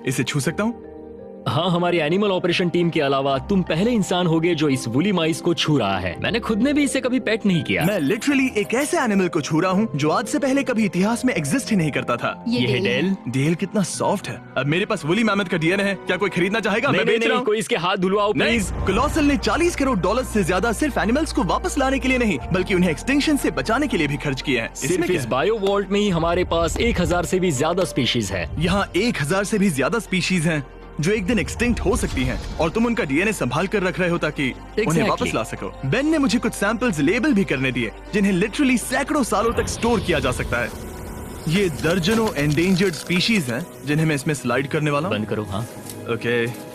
इसे छू सकता हूँ? हाँ, हमारी एनिमल ऑपरेशन टीम के अलावा तुम पहले इंसान होगे जो इस वुली माइस को छू रहा है। मैंने खुद ने भी इसे कभी पेट नहीं किया। मैं लिटरली एक ऐसे एनिमल को छू रहा हूँ जो आज से पहले कभी इतिहास में एग्जिस्ट ही नहीं करता था। ये है डेल। डेल कितना सॉफ्ट है। अब मेरे पास वुली मैमथ का डीएनए है, क्या कोई खरीदना चाहेगा? मैं बेच रहा हूँ। कोई इसके हाथ धुलवाओ प्लीज। कोलोसल ने $40 करोड़ से ज्यादा सिर्फ एनिमल्स को वापस लाने के लिए नहीं, बल्कि उन्हें एक्सटिंक्शन से बचाने के लिए भी खर्च किए हैं। सिर्फ इस बायो वॉल्ट में ही हमारे पास 1000 से भी ज्यादा स्पीशीज है। यहाँ 1000 से भी ज्यादा स्पीशीज हैं जो एक दिन एक्सटिंक्ट हो सकती हैं, और तुम उनका डीएनए संभाल कर रख रहे हो ताकि उन्हें वापस ला सको। बेन ने मुझे कुछ सैंपल्स लेबल भी करने दिए जिन्हें लिटरली सैकड़ों सालों तक स्टोर किया जा सकता है। ये दर्जनों एंडेंजर्ड स्पीशीज हैं जिन्हें मैं इसमें स्लाइड करने वाला हूँ। बंद करो। हाँ ओके।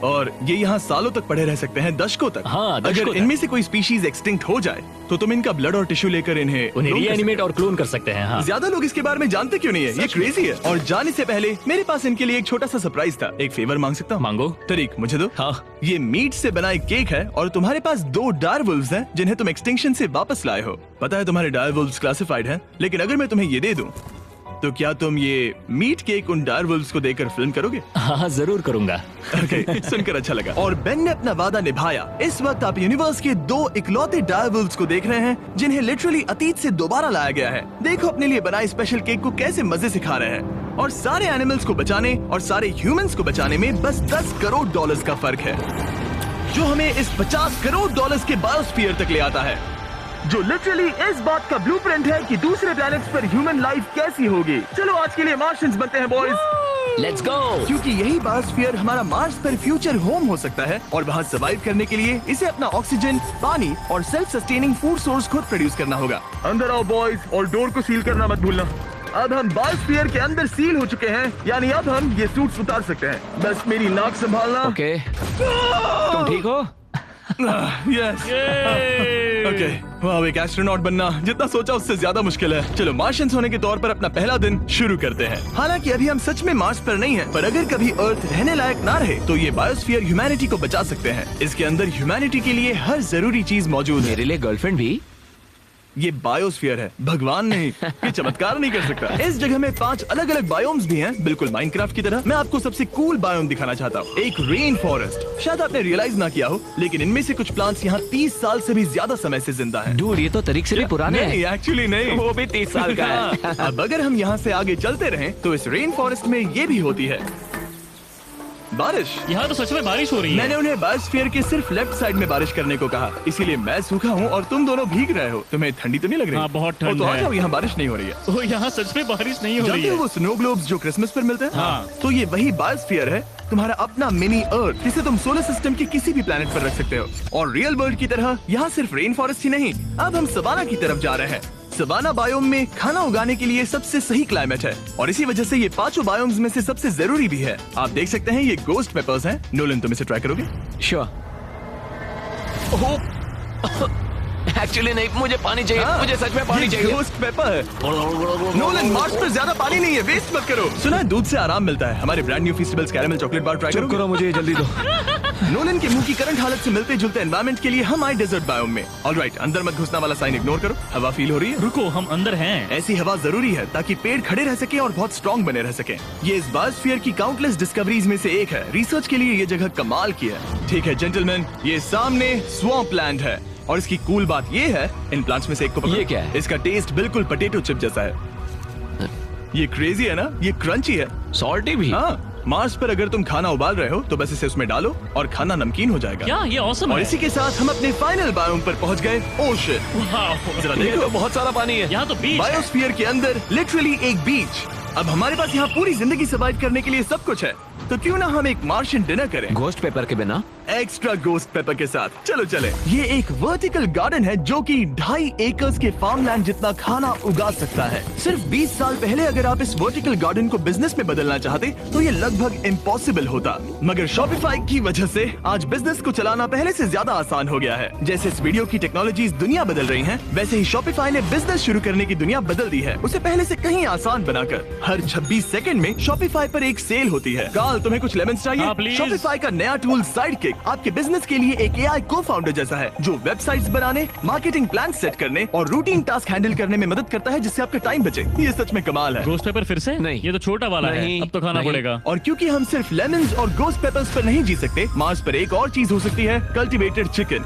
और ये यहाँ सालों तक पड़े रह सकते हैं, दशकों तक। हाँ, अगर इनमें से कोई स्पीशीज एक्सटिंक्ट हो जाए तो तुम इनका ब्लड और टिश्यू लेकर उन्हें रीएनिमेट और क्लोन कर सकते हैं। हाँ। ज्यादा लोग इसके बारे में जानते क्यों नहीं है? ये क्रेजी है। और जाने से पहले मेरे पास इनके लिए एक छोटा सा सरप्राइज था। एक फेवर मांग सकता हूँ? मांगो। तरीक मुझे दो। हाँ। ये मीट से बना एक केक है और तुम्हारे पास 2 डायरवुल्व्स हैं जिन्हें तुम एक्सटिंक्शन से वापस लाए हो। पता है तुम्हारे डायरवुल्व्स क्लासिफाइड हैं, लेकिन अगर मैं तुम्हें ये दे दूं तो क्या तुम ये मीट केक उन डायरवुल्व्स को देकर फिल्म करोगे? हाँ, जरूर करूंगा। Okay, सुनकर अच्छा लगा। और बेन ने अपना वादा निभाया। इस वक्त आप यूनिवर्स के 2 इकलौते डायरवुल्व्स को देख रहे हैं जिन्हें लिटरली अतीत से दोबारा लाया गया है। देखो अपने लिए बनाए स्पेशल केक को कैसे मजे से खा रहे हैं। और सारे एनिमल्स को बचाने और सारे ह्यूमंस को बचाने में बस $10 करोड़ का फर्क है, जो हमें इस $50 करोड़ के बायोस्फीयर तक ले आता है, जो लिटरली इस बात का ब्लूप्रिंट है कि दूसरे प्लैनेट्स पर ह्यूमन लाइफ कैसी होगी। चलो आज के लिए मार्शियंस बनते हैं बॉयज। Let's go. क्योंकि यही बायोस्फीयर हमारा मार्स पर फ्यूचर होम हो सकता है, और वहाँ सर्वाइव करने के लिए इसे अपना ऑक्सीजन, पानी और सेल्फ सस्टेनिंग फूड सोर्स खुद प्रोड्यूस करना होगा। अंदर आओ बॉयज, और डोर को सील करना मत भूलना। अब हम बायोस्फीयर के अंदर सील हो चुके हैं, यानी अब हम ये सूट्स उतार सकते हैं। बस मेरी नाक संभालना। ओके। तुम ठीक हो? यस। ओके, वाह, एक एस्ट्रोनॉट बनना जितना सोचा उससे ज्यादा मुश्किल है। चलो मार्शियंस होने के तौर पर अपना पहला दिन शुरू करते हैं। हालांकि अभी हम सच में मार्स पर नहीं हैं, पर अगर कभी अर्थ रहने लायक ना रहे तो ये बायोस्फीयर ह्यूमैनिटी को बचा सकते हैं। इसके अंदर ह्यूमैनिटी के लिए हर जरूरी चीज मौजूद है। मेरे लिए गर्लफ्रेंड भी। ये बायोस्फीयर है, भगवान नहीं, ये चमत्कार नहीं कर सकता। इस जगह में 5 अलग अलग बायोम्स भी हैं, बिल्कुल माइनक्राफ्ट की तरह। मैं आपको सबसे कूल बायोम दिखाना चाहता हूँ, एक रेन फॉरेस्ट। शायद आपने रियलाइज ना किया हो, लेकिन इनमें से कुछ प्लांट्स यहाँ 30 साल से भी ज्यादा समय से जिंदा हैं। डूड, ये तो तरीक से भी पुराने हैं। नहीं, एक्चुअली नहीं, वो भी 30 साल का है। अब अगर हम यहाँ से आगे चलते रहें तो इस रेन फॉरेस्ट में ये भी होती है बारिश। यहाँ तो सच में बारिश हो रही है। मैंने उन्हें बायोस्फीयर के सिर्फ लेफ्ट साइड में बारिश करने को कहा, इसीलिए मैं सूखा हूँ और तुम दोनों भीग रहे हो। तुम्हें ठंडी तो नहीं लग रही? हाँ, बहुत ठंड तो आ है। जाओ, यहाँ बारिश नहीं हो रही है। ओ, यहाँ सच में बारिश नहीं हो रही जानते हो है। वो स्नो ग्लोब्स जो क्रिसमस पर मिलते हैं? हाँ। तो ये वही बायोस्फीयर है, तुम्हारा अपना मिनी अर्थ, जिसे तुम सोलर सिस्टम के किसी भी प्लेनेट पर रख सकते हो। और रियल वर्ल्ड की तरह यहाँ सिर्फ रेन फॉरेस्ट ही नहीं, अब हम सवाना की तरफ जा रहे हैं। सवाना बायोम में खाना उगाने के लिए सबसे सही क्लाइमेट है, और इसी वजह से ये 5 बायोम्स में से सबसे जरूरी भी है। आप देख सकते हैं ये गोस्ट पेपर्स हैं। नोलन, तुम इसे ट्राई करोगे? श्योर। एक्चुअली नहीं, मुझे पानी चाहिए। हाँ, मुझे सच में पानी चाहिए। गोस्ट पेपर है। नोलन, मार्स पर ज्यादा पानी नहीं है, वेस्ट मत करो। सुना है दूध से आराम मिलता है। हमारे brand new Feastables caramel chocolate bar try करो। मुझे जल्दी दो। नोलन के मुंह की करंट हालत से मिलते जुलते एनवायरनमेंट के लिए हम आए डेजर्ट बायोम में। ऑलराइट, अंदर मत घुसना वाला साइन इग्नोर करो। हवा फील हो रही है? रुको, हम अंदर हैं। ऐसी हवा जरूरी है ताकि पेड़ खड़े रह सके और बहुत स्ट्रॉन्ग बने रह सके। ये इस बायोस्फीयर की काउंटलेस डिस्कवरीज में से एक है। रिसर्च के लिए ये जगह कमाल की है। ठीक है जेंटलमैन, ये सामने स्वैम्प लैंड है, और इसकी कूल बात ये है, इन प्लांट्स में से एक को पकड़ो। ये क्या है? इसका टेस्ट बिल्कुल पोटैटो चिप जैसा है। ये क्रेजी है ना? ये क्रंची है। सॉल्टी भी। हाँ, मार्स पर अगर तुम खाना उबाल रहे हो तो बस इसे उसमें डालो और खाना नमकीन हो जाएगा। क्या ये ऑसम और है। इसी के साथ हम अपने फाइनल बायोम पर पहुंच गए, ओशन। वाह, जरा ये देखो, तो बहुत सारा पानी है। यहाँ तो बीच है। बायोस्फीयर के अंदर लिटरली एक बीच। अब हमारे पास यहाँ पूरी जिंदगी सर्वाइव करने के लिए सब कुछ है, तो क्यों ना हम एक मार्शियन डिनर करें घोस्ट पेपर के बिना, एक्स्ट्रा गोस्ट पेपर के साथ। चलो चले। ये एक वर्टिकल गार्डन है जो कि 2.5 एकर्स के फार्मलैंड जितना खाना उगा सकता है। सिर्फ 20 साल पहले अगर आप इस वर्टिकल गार्डन को बिजनेस में बदलना चाहते तो ये लगभग इम्पॉसिबल होता, मगर शॉपिफाई की वजह से आज बिजनेस को चलाना पहले से ज्यादा आसान हो गया है। जैसे इस वीडियो की टेक्नोलॉजीज दुनिया बदल रही हैं, वैसे ही शॉपिफाई ने बिजनेस शुरू करने की दुनिया बदल दी है, उसे पहले से कहीं आसान बनाकर। हर 26 सेकंड में शॉपिफाई पर एक सेल होती है। काल, तुम्हें कुछ लेमन्स चाहिए? हाँ, प्लीज। शॉपिफाई का नया टूल साइडकिक केक आपके बिजनेस के लिए एक AI को फाउंडर जैसा है जो वेबसाइट्स बनाने, मार्केटिंग प्लान सेट करने और रूटीन टास्क हैंडल करने में मदद करता है, जिससे आपका टाइम बचे। ये सच में कमाल है। गोश्त पेपर फिर से? नहीं। ये तो छोटा वाला नहीं। है, अब तो खाना नहीं। पड़ेगा। और क्योंकि हम सिर्फ लेमन्स और गोस्ट पेपर्स पर नहीं जी सकते, मार्स पर एक और चीज हो सकती है, कल्टीवेटेड चिकन।